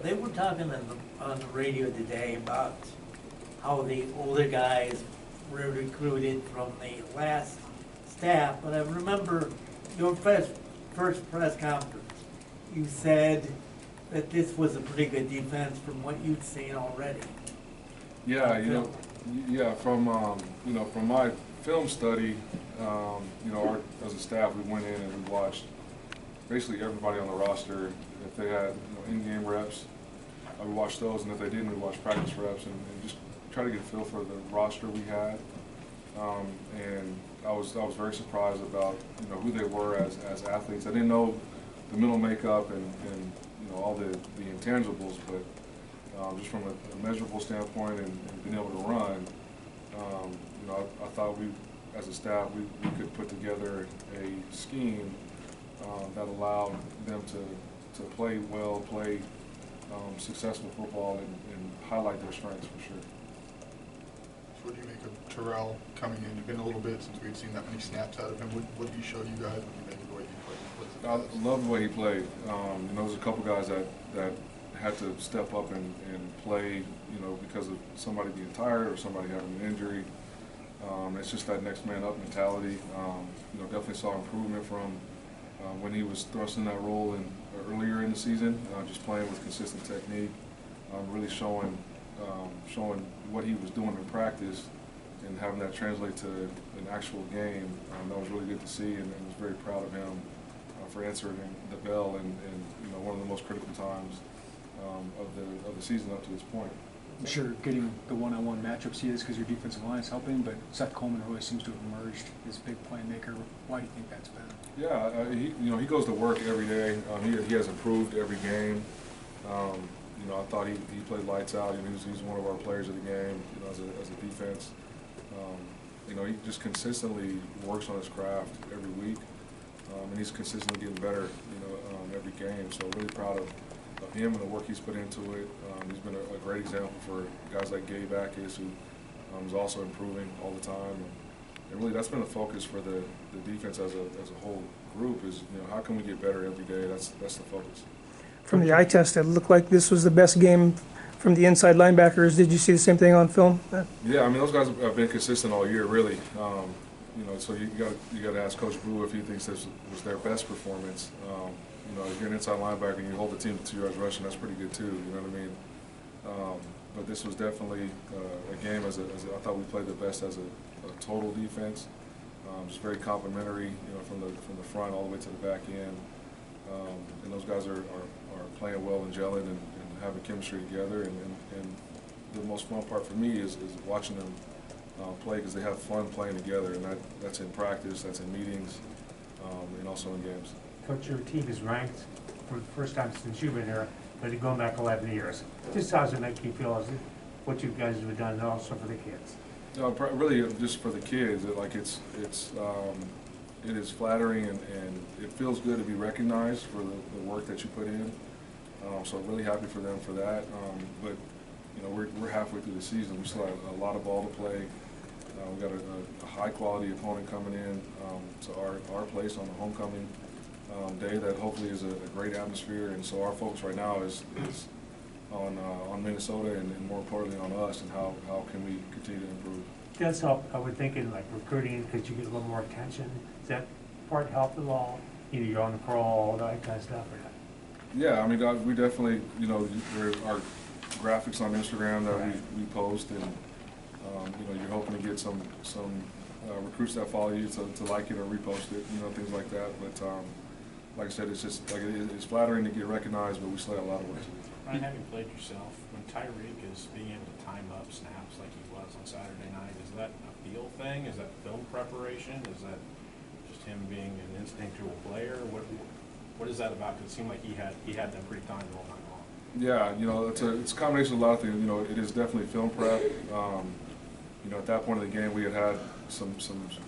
they were talking on the radio today about how the older guys were recruited from the last staff, but I remember your first press conference, you said that this was a pretty good defense from what you'd seen already. Yeah, from from my film study, as a staff, we went in and we watched basically everybody on the roster. If they had in-game reps, we watched those, and if they didn't, we watched practice reps and just try to get a feel for the roster we had. And I was very surprised about who they were as athletes. I didn't know the mental makeup and all the intangibles, but just from a measurable standpoint and being able to run, I thought we, as a staff, we could put together a scheme that allowed them to play well, play successful football, and highlight their strengths for sure. So what do you make of Terrell coming in? You've been a little bit since we've seen that many snaps out of him. What did he show you guys when you make the way he played? I love the way he played. There's a couple guys that had to step up and play, because of somebody being tired or somebody having an injury. It's just that next man up mentality. Definitely saw improvement from when he was thrust in that role earlier in the season, just playing with consistent technique, really showing what he was doing in practice and having that translate to an actual game. That was really good to see, and I was very proud of him for answering the bell in one of the most critical times of the season up to this point. I'm sure getting the one-on-one matchups he is because your defensive line is helping, but Seth Coleman really seems to have emerged as a big playmaker. Why do you think that's been? Yeah, he goes to work every day. He has improved every game. I thought he played lights out. He's one of our players of the game. As a defense. He just consistently works on his craft every week, and he's consistently getting better. Every game. So really proud of him and the work he's put into it. He's been a great example for guys like Gabe Backus, who is also improving all the time. And really, that's been the focus for the defense as a whole group. Is how can we get better every day? That's the focus. From the eye test, it looked like this was the best game from the inside linebackers. Did you see the same thing on film? Yeah, those guys have been consistent all year, really. So you got to ask Coach Brew if he thinks this was their best performance. If you're an inside linebacker and you hold the team to 2 yards rushing, that's pretty good too. You know what I mean? But this was definitely a game I thought we played the best as a total defense. Just very complimentary, from the front all the way to the back end. And those guys are playing well and gelling and having chemistry together. And the most fun part for me is watching them play, because they have fun playing together, and that's in practice, that's in meetings, and also in games. Coach, your team is ranked for the first time since you've been here, but you're going back 11 years. Just how does it make you feel as what you guys have done, and also for the kids? Really, just for the kids, it is flattering, and it feels good to be recognized for the work that you put in. So I'm really happy for them for that. But we're halfway through the season. We still have a lot of ball to play. We've got a high-quality opponent coming in to our place on the homecoming day that hopefully is a great atmosphere. And so our focus right now is on Minnesota and more importantly on us, and how can we continue to improve. It does help, I would think, in like recruiting, because you get a little more attention. Does that part help at all? Either you're on the crawl, all that kind of stuff, or not? Yeah, we definitely, there are graphics on Instagram that we post, and you're hoping to get some recruits that follow you to like it or repost it, things like that. But like I said, it's just like it's flattering to get recognized, but we still have a lot of work to do. Ryan, having played yourself, when Tyreek is being able to time up snaps like he was on Saturday night, is that a feel thing? Is that film preparation? Is that just him being an instinctual player? What is that about? Because it seemed like he had them pretty timed all night long. Yeah, it's a combination of a lot of things. It is definitely film prep. At that point of the game, we had some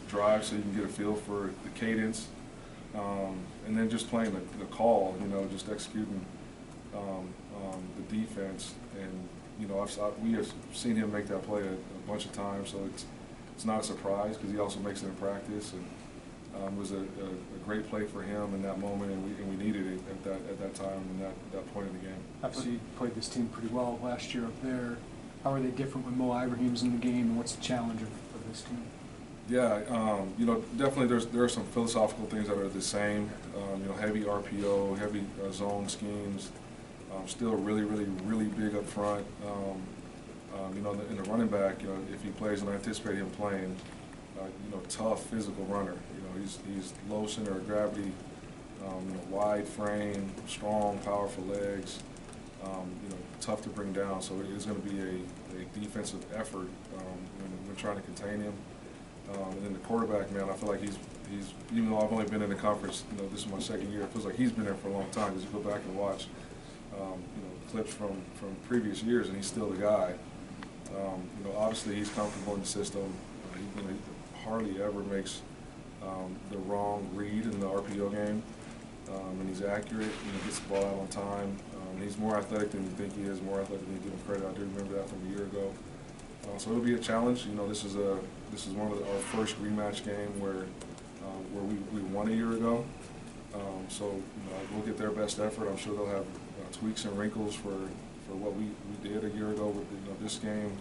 drives so you can get a feel for the cadence, and then just playing the call. Just executing the defense, and we have seen him make that play a bunch of times, so it's not a surprise because he also makes it in practice. And it was a great play for him in that moment, and we needed it at that time and that point of the game. Obviously, you played this team pretty well last year up there. How are they different when Mo Ibrahim's in the game, and what's the challenge of this team? Yeah, you know, definitely there are some philosophical things that are the same. You know, heavy RPO, heavy zone schemes. Still really big up front. You know, in the running back, you know, if he plays, and I anticipate him playing, you know, tough physical runner. You know, he's low center of gravity. You know, wide frame, strong, powerful legs. You know, tough to bring down. So it is going to be a defensive effort when trying to contain him. And then the quarterback, man, I feel like he's even though I've only been in the conference, you know, this is my second year, it feels like he's been there for a long time. Because you go back and watch, you know, clips from previous years, and he's still the guy. You know, obviously he's comfortable in the system. He hardly ever makes the wrong read in the RPO game, and he's accurate. You know, gets the ball out on time. He's more athletic than you think he is. More athletic than you give him credit. I do remember that from a year ago. So it'll be a challenge. You know, this is one of our first rematch game where we won a year ago. So you know, we'll get their best effort. I'm sure they'll have tweaks and wrinkles for what we did a year ago. With you know, this game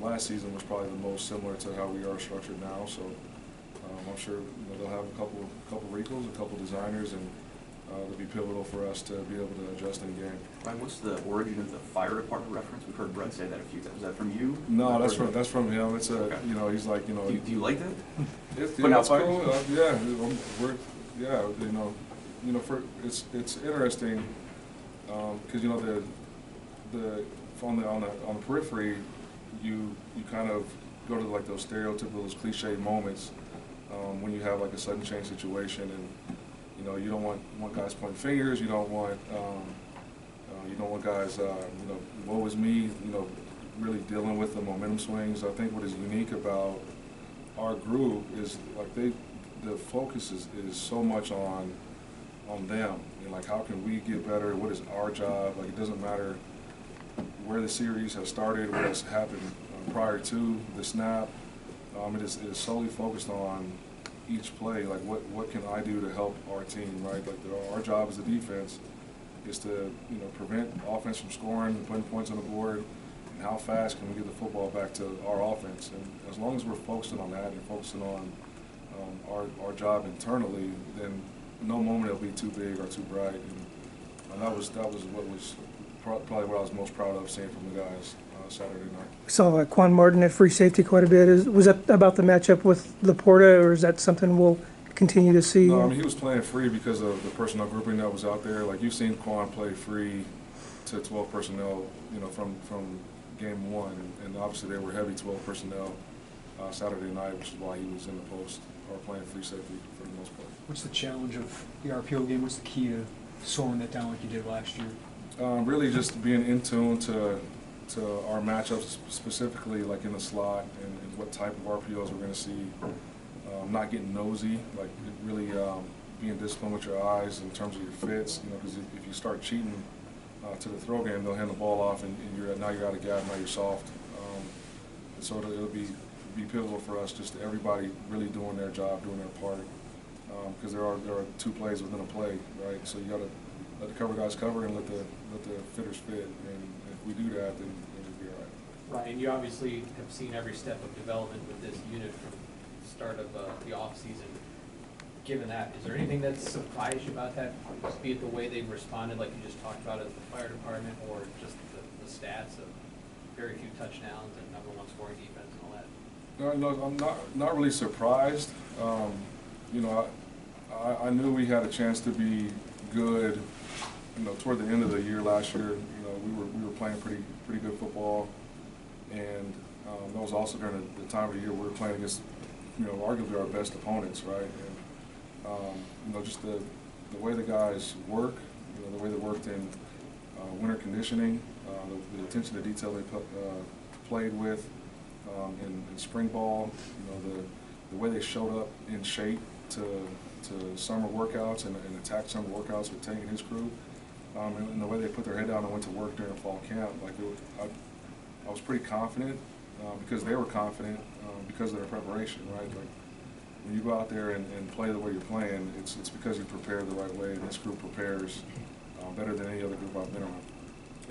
last season was probably the most similar to how we are structured now. So I'm sure you know, they'll have a couple wrinkles, a couple designers, and it'll be pivotal for us to be able to adjust in the game. Ryan, what's the origin of the fire department reference? We've heard Brett say that a few times. Is that from you? No, that's from him. It's Okay. you know, he's like, you know. Do you like that? It's Putting out it's fires? cool. You know, for it's interesting because you know the on the periphery, you kind of go to like those stereotypical, those cliche moments when you have like a sudden change situation, and you know, you don't want guys pointing fingers. You don't want guys you know, woe is me. You know, really dealing with the momentum swings. I think what is unique about our group is like the focus is so much on them, and like how can we get better? What is our job? Like it doesn't matter where the series has started, what has happened prior to the snap. It is solely focused on each play. Like what can I do to help our team? Right, like our job as a defense is to you know prevent offense from scoring and putting points on the board. And how fast can we get the football back to our offense? And as long as we're focusing on that and focusing on our job internally, then no moment it'll be too big or too bright. And that was what was probably what I was most proud of seeing from the guys Saturday night. We saw Quan Martin at free safety quite a bit. Was that about the matchup with Laporta, or is that something we'll continue to see? No, I mean he was playing free because of the personnel grouping that was out there. Like you've seen Quan play free to 12 personnel, you know, from game one, and obviously they were heavy 12 personnel Saturday night, which is why he was in the post or playing free safety for the most part. What's the challenge of the RPO game? What's the key to slowing that down like you did last year? Really just being in tune to our matchups, specifically like in the slot and what type of RPOs we're going to see. Not getting nosy, like really being disciplined with your eyes in terms of your fits. You know, because if you start cheating to the throw game, they'll hand the ball off, and now you're out of gap, now you're soft. And so it'll be pivotal for us, just everybody really doing their job, doing their part. Because there are two plays within a play, right? So you got to let the cover guys cover and let the fitters fit. And if we do that, then it'll be all right. Ryan, you obviously have seen every step of development with this unit from the start of the offseason. Given that, is there anything that surprised you about that, be it the way they've responded, like you just talked about as the fire department, or just the stats of very few touchdowns and #1 scoring defense and all that? No, I'm not really surprised. You know, I knew we had a chance to be good. You know, toward the end of the year last year, you know, we were playing pretty good football, and that was also during the time of the year we were playing against, you know, arguably our best opponents, right? And you know, just the way the guys work, you know, the way they worked in winter conditioning, the attention to detail they played with in spring ball, you know, the way they showed up in shape to summer workouts and attack summer workouts with Tank and his crew, and the way they put their head down and went to work during fall camp. Like I was pretty confident because they were confident because of their preparation, right? Like when you go out there and play the way you're playing, it's because you prepared the right way, and this group prepares better than any other group I've been around.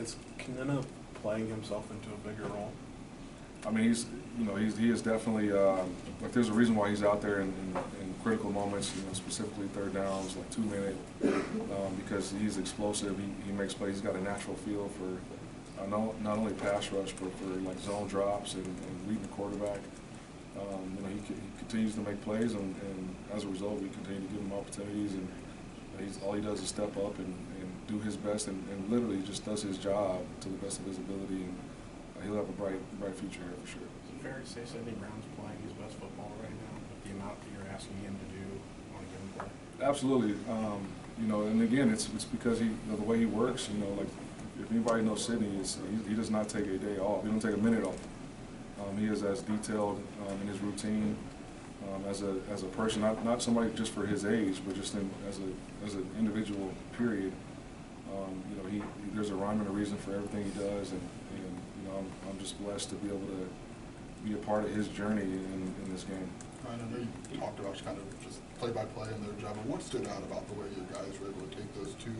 Is Kanina playing himself into a bigger role? I mean, he is definitely, like, there's a reason why he's out there in critical moments, specifically third downs, like 2 minute, because he's explosive, he makes plays, he's got a natural feel for not only pass rush, but for like zone drops and reading the quarterback. He continues to make plays, and as a result, we continue to give him opportunities, and all he does is step up and do his best, and literally just does his job to the best of his ability, and he'll have a bright future here for sure. Is it fair to say Sidney Brown's playing his best football right now, with the amount that you're asking him to do on a given play? Absolutely. And again, it's because the way he works. Like if anybody knows Sidney, he does not take a day off. He don't take a minute off. He is as detailed in his routine as a person, not somebody just for his age, but just as an individual. Period. There's a rhyme and a reason for everything he does, and I'm just blessed to be able to be a part of his journey in this game. Ryan, I know you talked about kind of just play-by-play in their job, but what stood out about the way your guys were able to take those two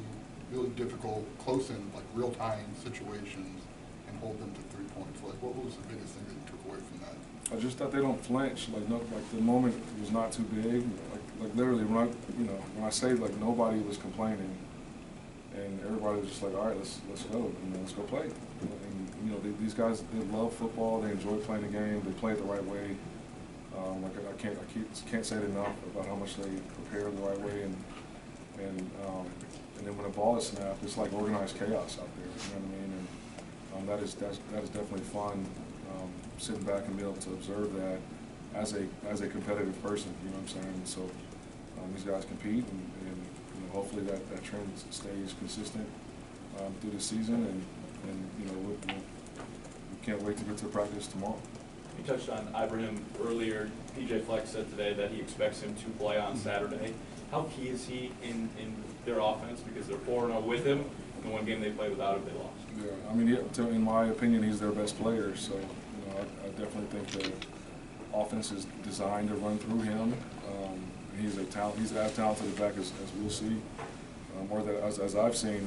really difficult, close-in, like real-time situations and hold them to 3 points? Like, what was the biggest thing that you took away from that? I just thought they don't flinch. Like the moment was not too big. Like literally, when I say like nobody was complaining, and everybody was just like, all right, let's go, let's go play. And these guys, they love football. They enjoy playing the game. They play it the right way. I can't say it enough about how much they prepare the right way, and then when the ball is snapped, it's like organized chaos out there. You know what I mean? And that is definitely fun. Sitting back and being able to observe that as a competitive person. You know what I'm saying? And so these guys compete, and hopefully that trend stays consistent through the season, and we can't wait to get to practice tomorrow. You touched on Ibrahim earlier. PJ Fleck said today that he expects him to play on Saturday. How key is he in their offense? Because they're 4-0 with him. In the one game they played without him, they lost. Yeah, I mean, in my opinion, he's their best player. So, I definitely think the offense is designed to run through him. He's as talented a back as we'll see. Or that as I've seen,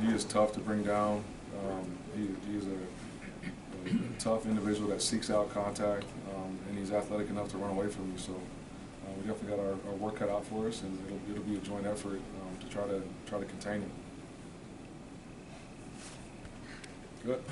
he is tough to bring down. He is a tough individual that seeks out contact, and he's athletic enough to run away from you. So we definitely got our work cut out for us, and it'll be a joint effort to try to contain him. Good.